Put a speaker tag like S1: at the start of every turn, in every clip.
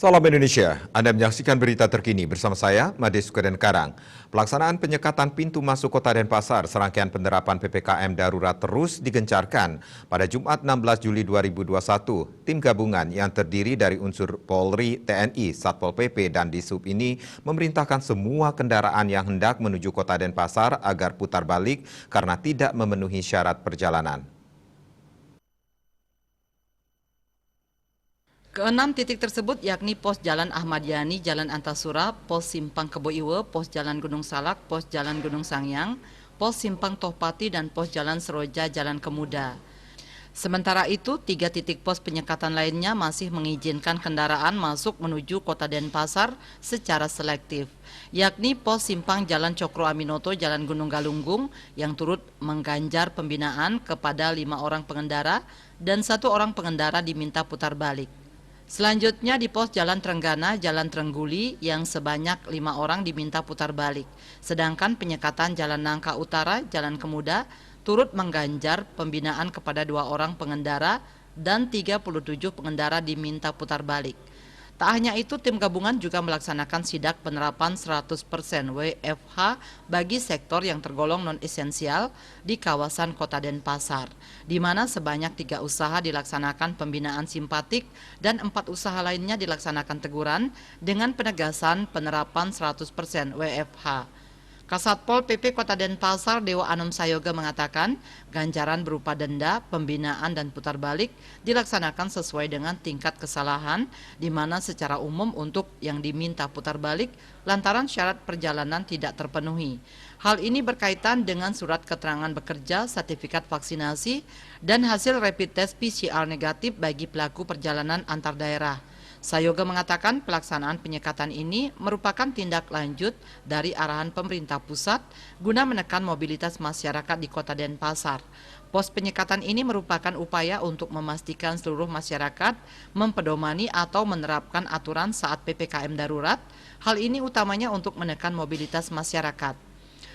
S1: Salam Indonesia, Anda menyaksikan berita terkini bersama saya, Made Sukaden Karang. Pelaksanaan penyekatan pintu masuk Kota Denpasar, serangkaian penerapan PPKM darurat terus digencarkan. Pada Jumat 16 Juli 2021, tim gabungan yang terdiri dari unsur Polri, TNI, Satpol PP, dan Dishub ini memerintahkan semua kendaraan yang hendak menuju Kota Denpasar agar putar balik karena tidak memenuhi syarat perjalanan.
S2: Keenam titik tersebut yakni pos Jalan Ahmad Yani, Jalan Antasura, pos Simpang Kebo Iwe, pos Jalan Gunung Salak, pos Jalan Gunung Sangyang, pos Simpang Tohpati, dan pos Jalan Seroja, Jalan Kemuda. Sementara itu, 3 titik pos penyekatan lainnya masih mengizinkan kendaraan masuk menuju Kota Denpasar secara selektif, yakni pos Simpang Jalan Cokro Aminoto, Jalan Gunung Galunggung yang turut mengganjar pembinaan kepada 5 orang pengendara dan 1 orang pengendara diminta putar balik. Selanjutnya di pos Jalan Trenggana, Jalan Trengguli yang sebanyak 5 orang diminta putar balik. Sedangkan penyekatan Jalan Nangka Utara, Jalan Kemuda turut mengganjar pembinaan kepada 2 orang pengendara dan 37 pengendara diminta putar balik. Tak hanya itu, tim gabungan juga melaksanakan sidak penerapan 100% WFH bagi sektor yang tergolong non-esensial di kawasan Kota Denpasar, di mana sebanyak 3 usaha dilaksanakan pembinaan simpatik dan 4 usaha lainnya dilaksanakan teguran dengan penegasan penerapan 100% WFH. Kasatpol PP Kota Denpasar Dewa Anom Sayoga mengatakan ganjaran berupa denda, pembinaan, dan putar balik dilaksanakan sesuai dengan tingkat kesalahan, di mana secara umum untuk yang diminta putar balik lantaran syarat perjalanan tidak terpenuhi. Hal ini berkaitan dengan surat keterangan bekerja, sertifikat vaksinasi, dan hasil rapid test PCR negatif bagi pelaku perjalanan antar daerah. Sayoga mengatakan pelaksanaan penyekatan ini merupakan tindak lanjut dari arahan pemerintah pusat guna menekan mobilitas masyarakat di Kota Denpasar. Pos penyekatan ini merupakan upaya untuk memastikan seluruh masyarakat mempedomani atau menerapkan aturan saat PPKM darurat. Hal ini utamanya untuk menekan mobilitas masyarakat.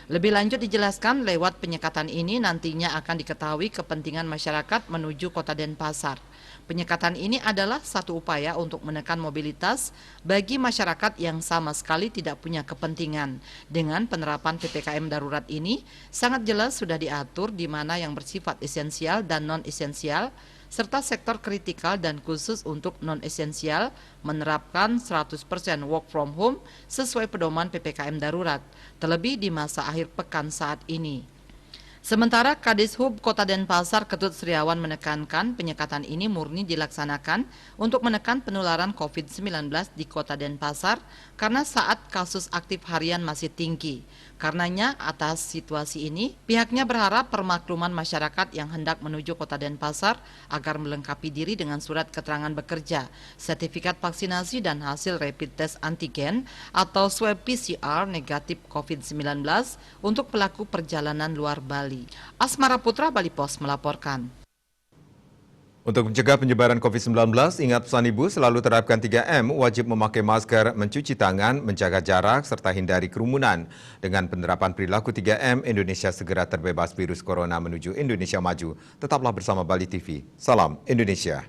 S2: Lebih lanjut dijelaskan, lewat penyekatan ini nantinya akan diketahui kepentingan masyarakat menuju Kota Denpasar. Penyekatan ini adalah satu upaya untuk menekan mobilitas bagi masyarakat yang sama sekali tidak punya kepentingan. Dengan penerapan PPKM darurat ini, sangat jelas sudah diatur di mana yang bersifat esensial dan non-esensial, serta sektor kritikal dan khusus untuk non-esensial menerapkan 100% work from home sesuai pedoman PPKM darurat, terlebih di masa akhir pekan saat ini. Sementara Kadishub Kota Denpasar Ketut Sriawan menekankan penyekatan ini murni dilaksanakan untuk menekan penularan COVID-19 di Kota Denpasar karena saat kasus aktif harian masih tinggi. Karenanya atas situasi ini, pihaknya berharap permakluman masyarakat yang hendak menuju Kota Denpasar agar melengkapi diri dengan surat keterangan bekerja, sertifikat vaksinasi, dan hasil rapid test antigen atau swab PCR negatif COVID-19 untuk pelaku perjalanan luar Bali. Asmara Putra, Bali Pos melaporkan.
S1: Untuk mencegah penyebaran COVID-19, ingat pesan Ibu selalu terapkan 3M, wajib memakai masker, mencuci tangan, menjaga jarak, serta hindari kerumunan. Dengan penerapan perilaku 3M, Indonesia segera terbebas virus corona menuju Indonesia maju. Tetaplah bersama Bali TV. Salam Indonesia.